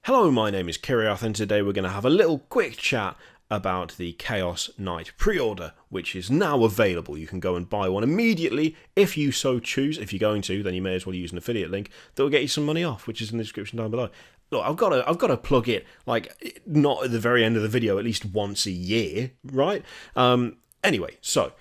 Hello, my name is Kiriath, and today we're going to have a little quick chat about the Chaos Knight pre-order, which is now available. You can go and buy one immediately if you so choose. If you're going to, then you may as well use an affiliate link that will get you some money off, which is in the description down below. Look, I've got to plug it, like, not at the very end of the video, at least once a year, right? Anyway, so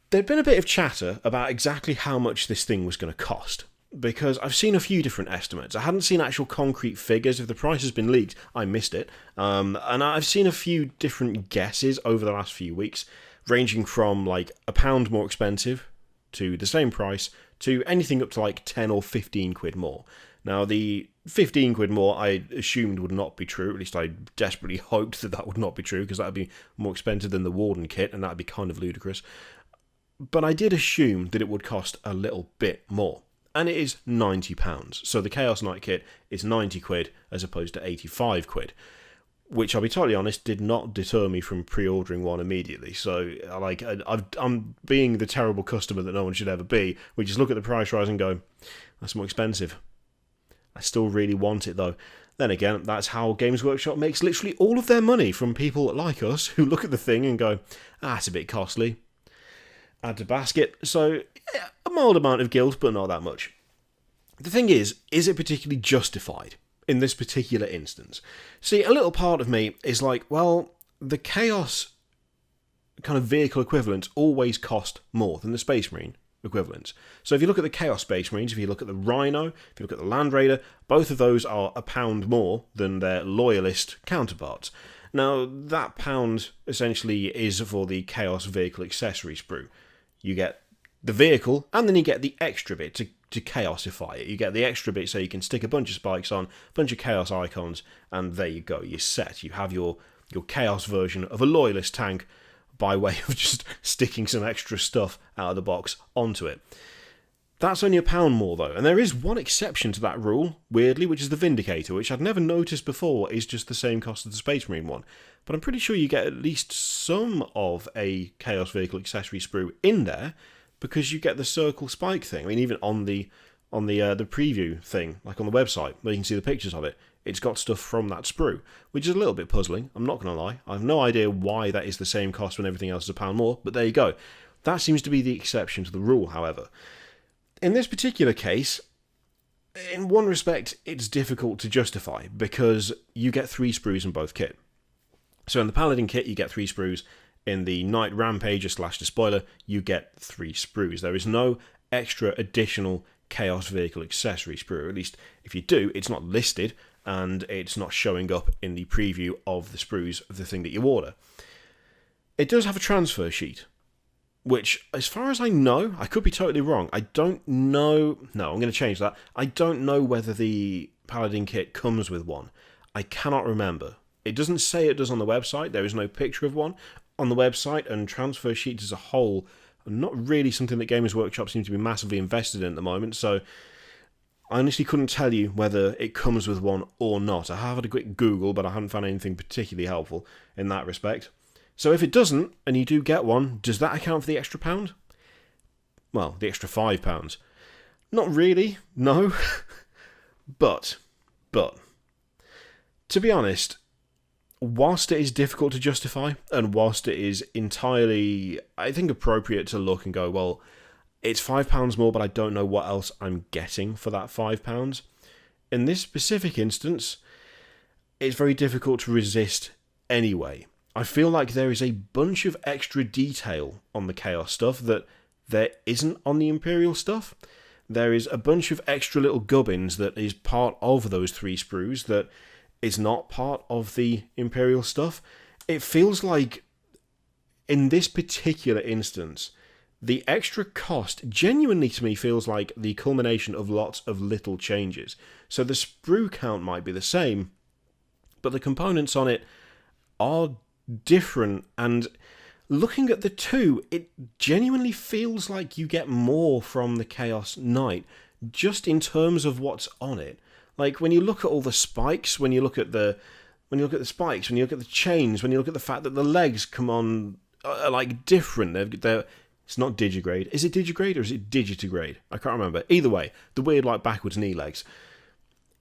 there'd been a bit of chatter about exactly how much this thing was going to cost, because I've seen a few different estimates. I hadn't seen actual concrete figures. If the price has been leaked, I missed it. And I've seen a few different guesses over the last few weeks, ranging from like £1 more expensive to the same price to anything up to like 10 or 15 quid more. Now, the 15 quid more I assumed would not be true. At least I desperately hoped that that would not be true, because that would be more expensive than the Warden kit, and that would be kind of ludicrous. But I did assume that it would cost a little bit more. And it is £90. So the Chaos Knight kit is 90 quid as opposed to 85 quid. Which, I'll be totally honest, did not deter me from pre-ordering one immediately. So, like, I'm being the terrible customer that no one should ever be. We just look at the price rise and go, that's more expensive. I still really want it, though. Then again, that's how Games Workshop makes literally all of their money, from people like us who look at the thing and go, it's a bit costly. Add to basket. So, yeah, a mild amount of guilt, but not that much. The thing is it particularly justified in this particular instance? See, a little part of me is like, well, the Chaos kind of vehicle equivalents always cost more than the Space Marine equivalents. So if you look at the Chaos Space Marines, if you look at the Rhino, if you look at the Land Raider, both of those are £1 more than their loyalist counterparts. Now, that pound essentially is for the Chaos Vehicle Accessory sprue. You get the vehicle, and then you get the extra bit to chaosify it. You get the extra bit so you can stick a bunch of spikes on, a bunch of chaos icons, and there you go, you're set. You have your chaos version of a loyalist tank by way of just sticking some extra stuff out of the box onto it. That's only £1 more, though, and there is one exception to that rule, weirdly, which is the Vindicator, which I'd never noticed before is just the same cost as the Space Marine one. But I'm pretty sure you get at least some of a Chaos Vehicle Accessory sprue in there, because you get the circle spike thing. I mean, even on the preview thing, like on the website, where you can see the pictures of it, it's got stuff from that sprue, which is a little bit puzzling, I'm not going to lie. I have no idea why that is the same cost when everything else is £1 more, but there you go. That seems to be the exception to the rule, however. In this particular case, in one respect, it's difficult to justify, because you get 3 sprues in both kit. So in the Paladin kit, you get 3 sprues. In the Knight Rampager / Despoiler, you get 3 sprues. There is no extra additional Chaos Vehicle Accessory sprue. At least, if you do, it's not listed, and it's not showing up in the preview of the sprues of the thing that you order. It does have a transfer sheet, which, as far as I know, I could be totally wrong. I don't know. No, I'm going to change that. I don't know whether the Paladin kit comes with one. I cannot remember. It doesn't say it does on the website. There is no picture of one on the website, and transfer sheets as a whole are not really something that Games Workshop seem to be massively invested in at the moment, so I honestly couldn't tell you whether it comes with one or not. I have had a quick Google, but I haven't found anything particularly helpful in that respect. So if it doesn't, and you do get one, does that account for the extra £1? Well, the extra £5. Not really, no. But, to be honest, whilst it is difficult to justify, and whilst it is entirely, I think, appropriate to look and go, well, it's £5 more, but I don't know what else I'm getting for that £5. In this specific instance, it's very difficult to resist anyway. I feel like there is a bunch of extra detail on the Chaos stuff that there isn't on the Imperial stuff. There is a bunch of extra little gubbins that is part of those 3 sprues that is not part of the Imperial stuff. It feels like, in this particular instance, the extra cost genuinely to me feels like the culmination of lots of little changes. So the sprue count might be the same, but the components on it are different, and looking at the two, it genuinely feels like you get more from the Chaos Knight, just in terms of what's on it. Like, when you look at all the spikes, when you look at the spikes, when you look at the chains, when you look at the fact that the legs come on are like different. They're it's not digigrade. Is it digigrade or is it digitigrade? I can't remember. Either way, the weird like backwards knee legs.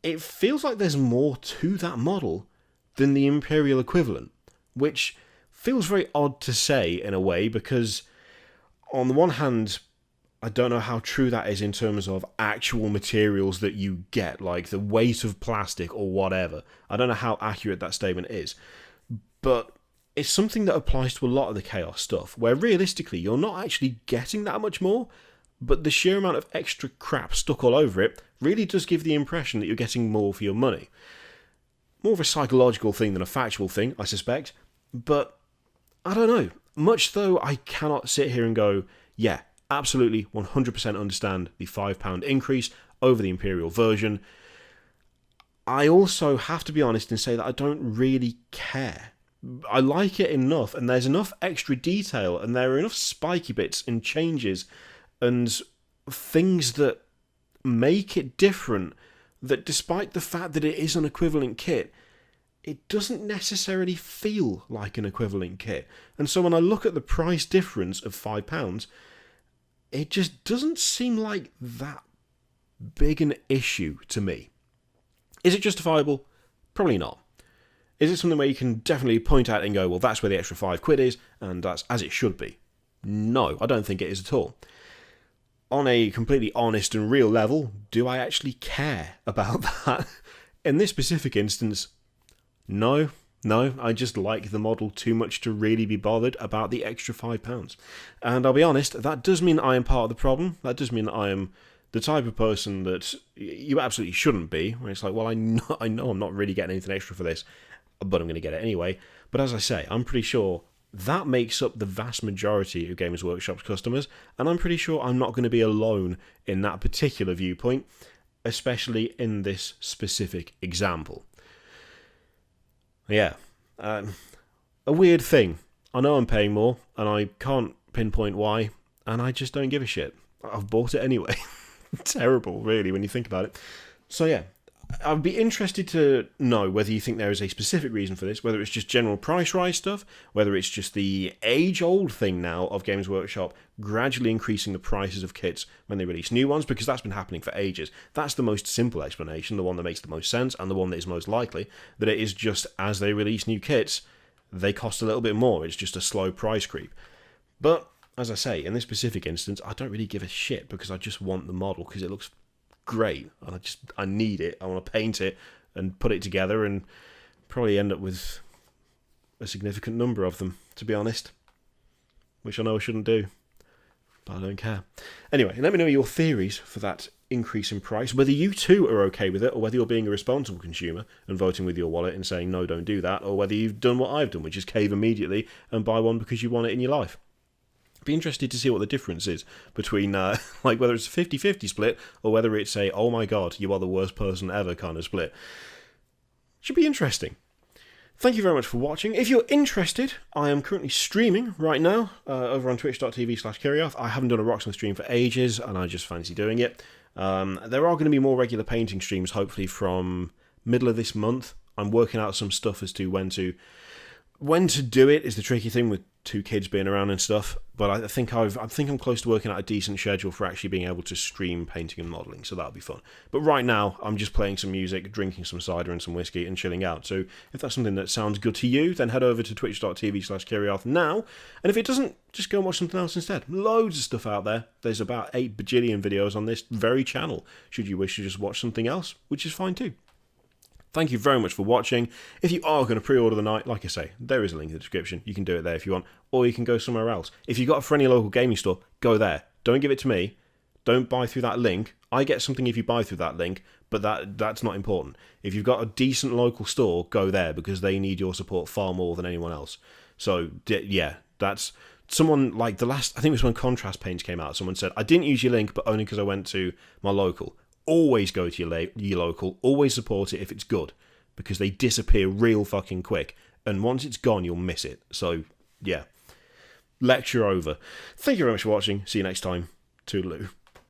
it feels like there's more to that model than the Imperial equivalent, which feels very odd to say in a way, because on the one hand, I don't know how true that is in terms of actual materials that you get, like the weight of plastic or whatever. I don't know how accurate that statement is, but it's something that applies to a lot of the Chaos stuff, where realistically you're not actually getting that much more, but the sheer amount of extra crap stuck all over it really does give the impression that you're getting more for your money. More of a psychological thing than a factual thing, I suspect, but I don't know. Much though I cannot sit here and go, yeah, absolutely 100% understand the £5 increase over the Imperial version, I also have to be honest and say that I don't really care. I like it enough, and there's enough extra detail, and there are enough spiky bits and changes and things that make it different, that despite the fact that it is an equivalent kit, it doesn't necessarily feel like an equivalent kit. And so when I look at the price difference of £5, it just doesn't seem like that big an issue to me. Is it justifiable? Probably not. Is it something where you can definitely point out and go, well, that's where the extra £5 is, and that's as it should be? No, I don't think it is at all. On a completely honest and real level, do I actually care about that? In this specific instance, no, I just like the model too much to really be bothered about the extra £5. And I'll be honest, that does mean I am part of the problem. That does mean that I am the type of person that you absolutely shouldn't be, where it's like, well, I know I'm not really getting anything extra for this, but I'm going to get it anyway. But as I say, I'm pretty sure that makes up the vast majority of Games Workshop's customers, and I'm pretty sure I'm not going to be alone in that particular viewpoint, especially in this specific example. Yeah, a weird thing. I know I'm paying more, and I can't pinpoint why, and I just don't give a shit. I've bought it anyway. Terrible, really, when you think about it. So yeah, I'd be interested to know whether you think there is a specific reason for this, whether it's just general price rise stuff, whether it's just the age-old thing now of Games Workshop gradually increasing the prices of kits when they release new ones, because that's been happening for ages. That's the most simple explanation, the one that makes the most sense, and the one that is most likely, that it is just as they release new kits, they cost a little bit more. It's just a slow price creep. But, as I say, in this specific instance, I don't really give a shit, because I just want the model, because it looks great, and I need it. I want to paint it and put it together, and probably end up with a significant number of them, to be honest, which I know I shouldn't do, but I don't care. Anyway, let me know your theories for that increase in price, whether you too are okay with it, or whether you're being a responsible consumer and voting with your wallet and saying no, don't do that, or whether you've done what I've done, which is cave immediately and buy one because you want it in your life. Be interested to see what the difference is between, like, whether it's a 50-50 split, or whether it's a, oh my god, you are the worst person ever kind of split. Should be interesting. Thank you very much for watching. If you're interested, I am currently streaming right now over on twitch.tv/Kirioth. I haven't done a Rocksmith stream for ages, and I just fancy doing it. There are going to be more regular painting streams, hopefully from middle of this month. I'm working out some stuff as to when to do it is the tricky thing with two kids being around and stuff, but I think I'm close to working out a decent schedule for actually being able to stream painting and modelling, so that'll be fun. But right now, I'm just playing some music, drinking some cider and some whiskey, and chilling out. So if that's something that sounds good to you, then head over to twitch.tv/Kirioth now, and if it doesn't, just go and watch something else instead. Loads of stuff out there. There's about 8 bajillion videos on this very channel, should you wish to just watch something else, which is fine too. Thank you very much for watching. If you are going to pre-order the night, like I say, there is a link in the description. You can do it there if you want, or you can go somewhere else. If you've got a friendly local gaming store, go there. Don't give it to me. Don't buy through that link. I get something if you buy through that link, but that's not important. If you've got a decent local store, go there, because they need your support far more than anyone else. So, yeah, that's someone like I think it was when Contrast Paints came out, someone said, I didn't use your link, but only because I went to my local. Always go to your local, always support it if it's good, because they disappear real fucking quick, and once it's gone, you'll miss it. So, yeah. Lecture over. Thank you very much for watching. See you next time. Toodaloo.